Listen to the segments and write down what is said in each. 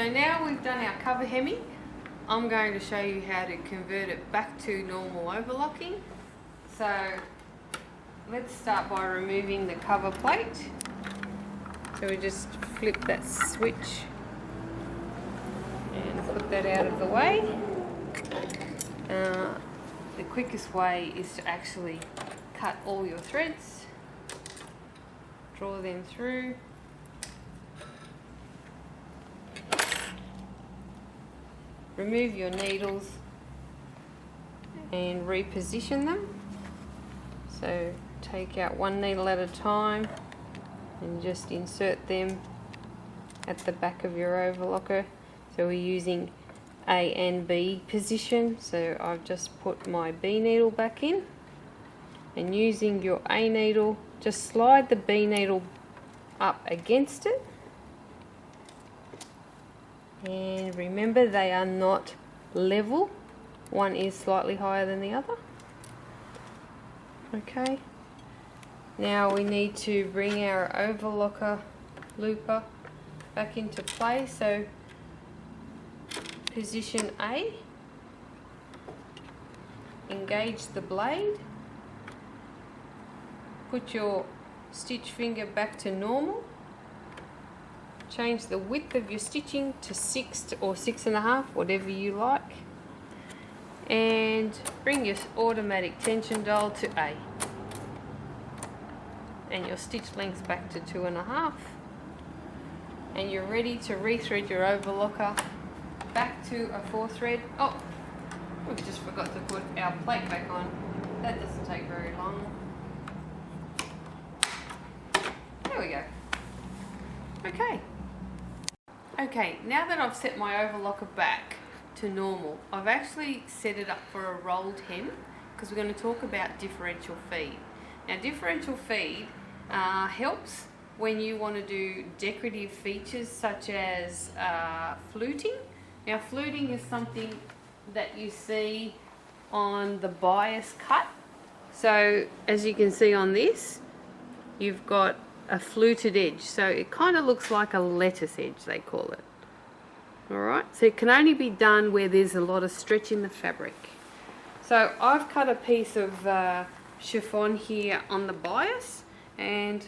So now we've done our cover hemming, I'm going to show you how to convert it back to normal overlocking. So let's start by removing the cover plate. So we just flip that switch and put that out of the way. The quickest way is to actually cut all your threads, draw them through, remove your needles and reposition them. So take out one needle at a time and just insert them at the back of your overlocker. So we're using A and B position, so I've just put my B needle back in, and using your A needle, just slide the B needle up against it, and remember they are not level, one is slightly higher than the other. Okay, now we need to bring our overlocker looper back into play. So position A, engage the blade, put your stitch finger back to normal, change the width of your stitching to 6 or 6.5, whatever you like, and bring your automatic tension dial to A, and your stitch length back to 2.5, and you're ready to rethread your overlocker back to a 4 thread. Oh, we just forgot to put our plate back on. That doesn't take very long. There we go. Okay, now that I've set my overlocker back to normal, I've actually set it up for a rolled hem, because we're going to talk about differential feed. Now differential feed helps when you want to do decorative features such as fluting. Now fluting is something that you see on the bias cut. So as you can see on this, you've got a fluted edge, so it kind of looks like a lettuce edge, they call it. Alright, so it can only be done where there's a lot of stretch in the fabric. So I've cut a piece of chiffon here on the bias, and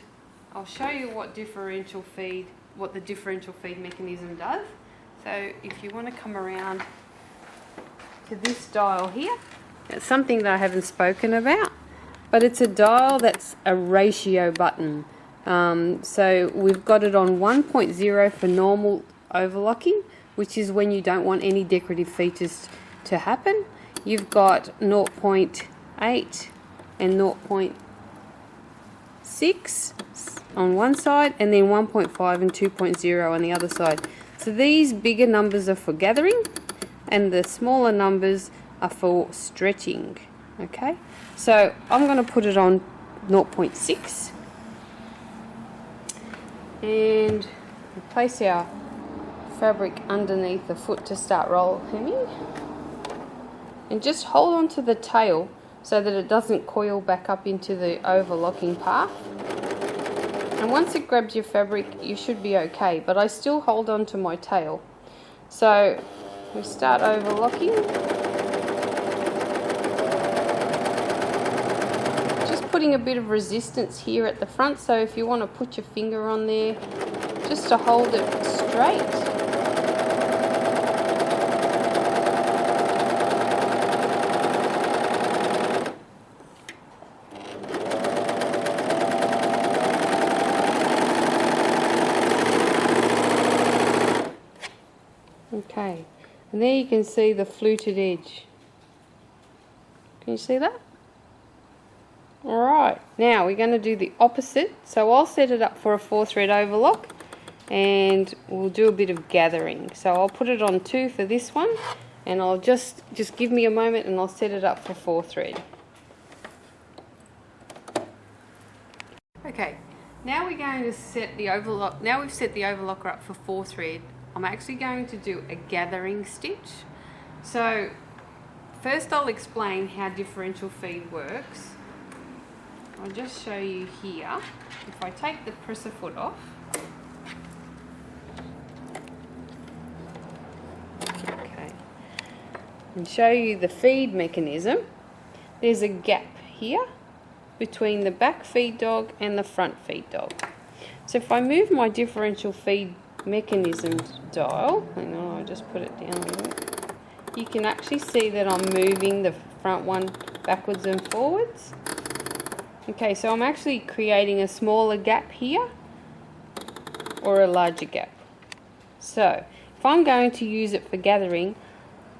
I'll show you what the differential feed mechanism does. So if you want to come around to this dial here, it's something that I haven't spoken about, but it's a dial that's a ratio button. So we've got it on 1.0 for normal overlocking, which is when you don't want any decorative features to happen. You've got 0.8 and 0.6 on one side, and then 1.5 and 2.0 on the other side. So these bigger numbers are for gathering, and the smaller numbers are for stretching. Okay, so I'm going to put it on 0.6 and place our fabric underneath the foot to start roll hemming, and just hold on to the tail so that it doesn't coil back up into the overlocking path. And once it grabs your fabric, you should be okay, but I still hold on to my tail. So we start overlocking, just putting a bit of resistance here at the front, so if you want to put your finger on there just to hold it straight. Okay, and there you can see the fluted edge. Can you see that? Alright, now we're going to do the opposite. So I'll set it up for a 4 thread overlock, and we'll do a bit of gathering. So I'll put it on 2 for this one, and I'll just give me a moment and I'll set it up for 4 thread. Okay, now we're going to set the overlock. Now we've set the overlocker up for 4 thread. I'm actually going to do a gathering stitch. So first I'll explain how differential feed works. I'll just show you here. If I take the presser foot off, and show you the feed mechanism, there's a gap here between the back feed dog and the front feed dog. So if I move my differential feed mechanism dial, hang on, I'll just put it down a little bit, you can actually see that I'm moving the front one backwards and forwards. Okay, so I'm actually creating a smaller gap here or a larger gap. So if I'm going to use it for gathering,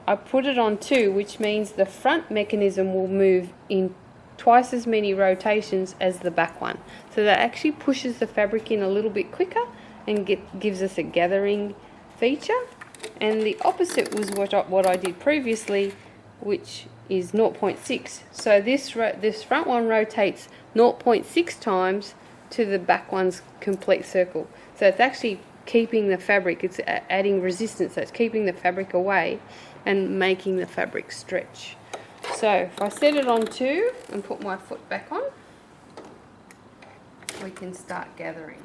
I put it on 2, which means the front mechanism will move in twice as many rotations as the back one. So that actually pushes the fabric in a little bit quicker and gives us a gathering feature. And the opposite was what I did previously, which is 0.6. So this front one rotates 0.6 times to the back one's complete circle. So it's actually keeping the fabric, it's adding resistance, so it's keeping the fabric away and making the fabric stretch. So if I set it on 2 and put my foot back on, we can start gathering.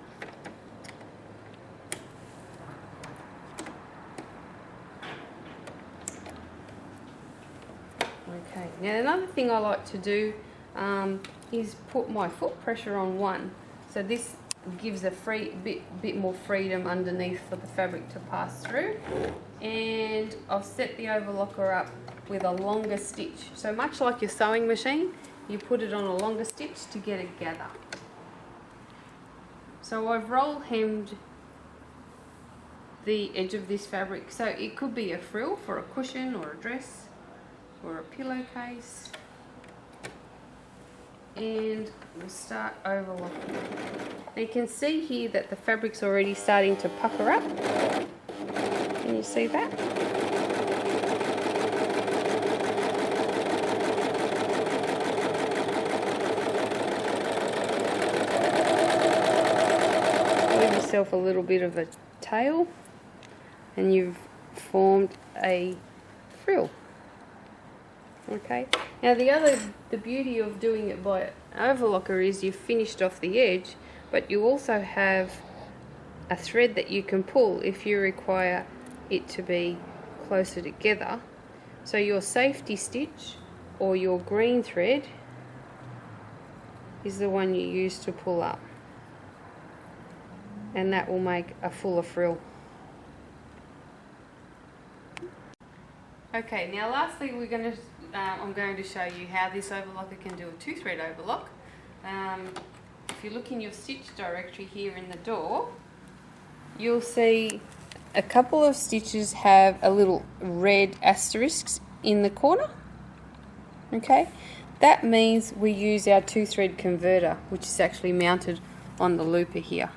Okay, now another thing I like to do is put my foot pressure on 1. So this gives a bit more freedom underneath for the fabric to pass through. And I'll set the overlocker up with a longer stitch. So much like your sewing machine, you put it on a longer stitch to get it gather. So I've roll hemmed the edge of this fabric. So it could be a frill for a cushion or a dress or a pillowcase. And we'll start overlocking. Now you can see here that the fabric's already starting to pucker up. Can you see that? Give yourself a little bit of a tail and you've formed a frill. Okay, now the beauty of doing it by overlocker is you've finished off the edge, but you also have a thread that you can pull if you require it to be closer together. So your safety stitch or your green thread is the one you use to pull up, and that will make a fuller frill. Okay, now lastly I'm going to show you how this overlocker can do a 2-thread overlock. If you look in your stitch directory here in the door, you'll see a couple of stitches have a little red asterisk in the corner. Okay, that means we use our 2-thread converter, which is actually mounted on the looper here.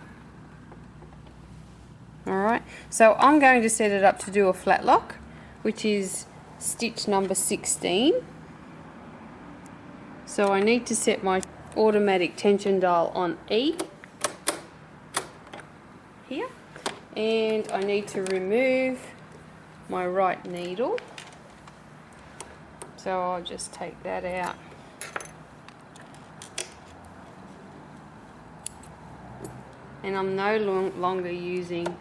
Alright, so I'm going to set it up to do a flat lock, which is stitch number 16. So I need to set my automatic tension dial on E here, and I need to remove my right needle. So I'll just take that out. And I'm no longer using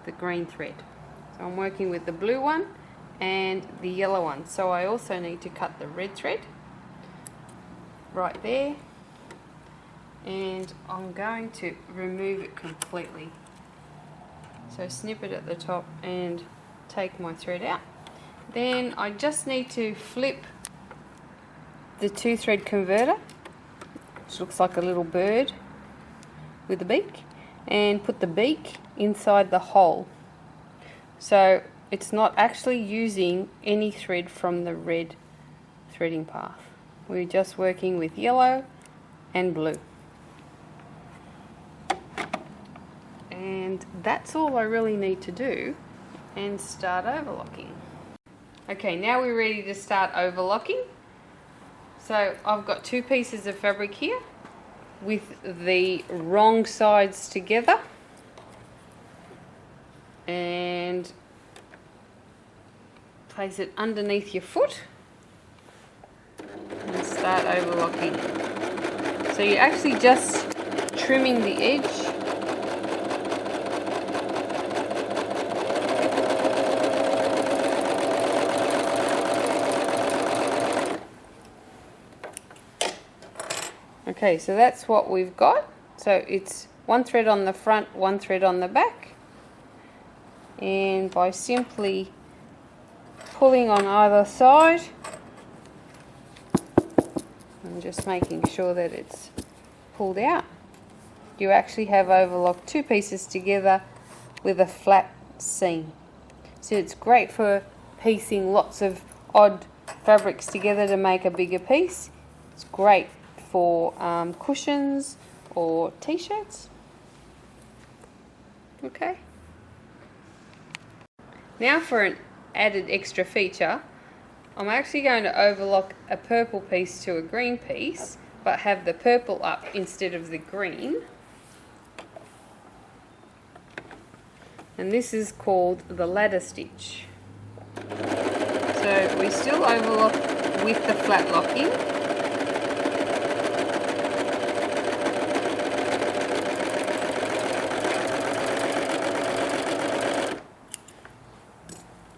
the green thread. So I'm working with the blue one and the yellow one. So I also need to cut the red thread right there, and I'm going to remove it completely. So snip it at the top and take my thread out. Then I just need to flip the 2-thread converter, which looks like a little bird with a beak, and put the beak inside the hole. So it's not actually using any thread from the red threading path. We're just working with yellow and blue. And that's all I really need to do and start overlocking. Okay, now we're ready to start overlocking. So I've got 2 pieces of fabric here with the wrong sides together, and place it underneath your foot and start overlocking. So you're actually just trimming the edge . Okay, so that's what we've got. So it's one thread on the front, one thread on the back. And by simply pulling on either side and just making sure that it's pulled out, you actually have overlocked two pieces together with a flat seam. So it's great for piecing lots of odd fabrics together to make a bigger piece. It's great for cushions or t-shirts. Okay. Now for an added extra feature, I'm actually going to overlock a purple piece to a green piece, but have the purple up instead of the green. And this is called the ladder stitch. So we still overlock with the flat locking.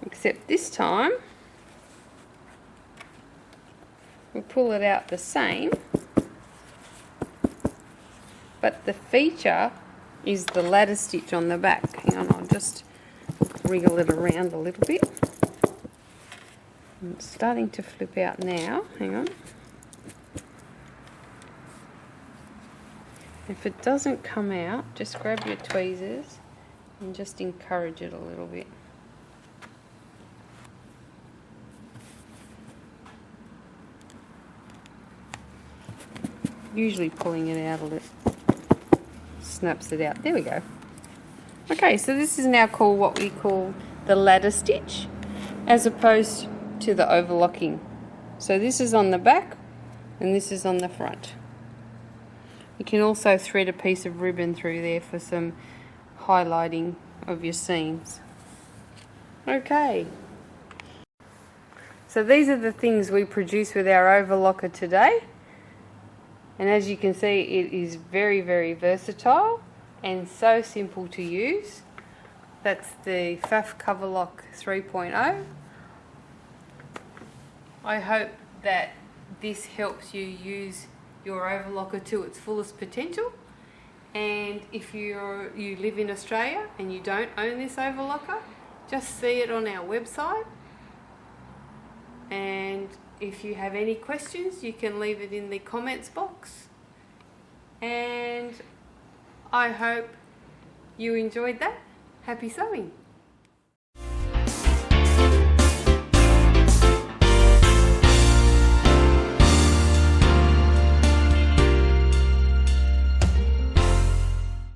Except this time we pull it out the same, but the feature is the ladder stitch on the back. Hang on, I'll just wriggle it around a little bit. It's starting to flip out now. Hang on. If it doesn't come out, just grab your tweezers and just encourage it a little bit. Usually pulling it out a little snaps it out. There we go. Okay, so this is now called what we call the ladder stitch, as opposed to the overlocking. So this is on the back and this is on the front. You can also thread a piece of ribbon through there for some highlighting of your seams. Okay, so these are the things we produce with our overlocker today. And as you can see, it is very, very versatile and so simple to use. That's the Pfaff Coverlock 3.0. I hope that this helps you use your overlocker to its fullest potential. And if you live in Australia and you don't own this overlocker, just see it on our website. And if you have any questions, you can leave it in the comments box. And I hope you enjoyed that. Happy sewing!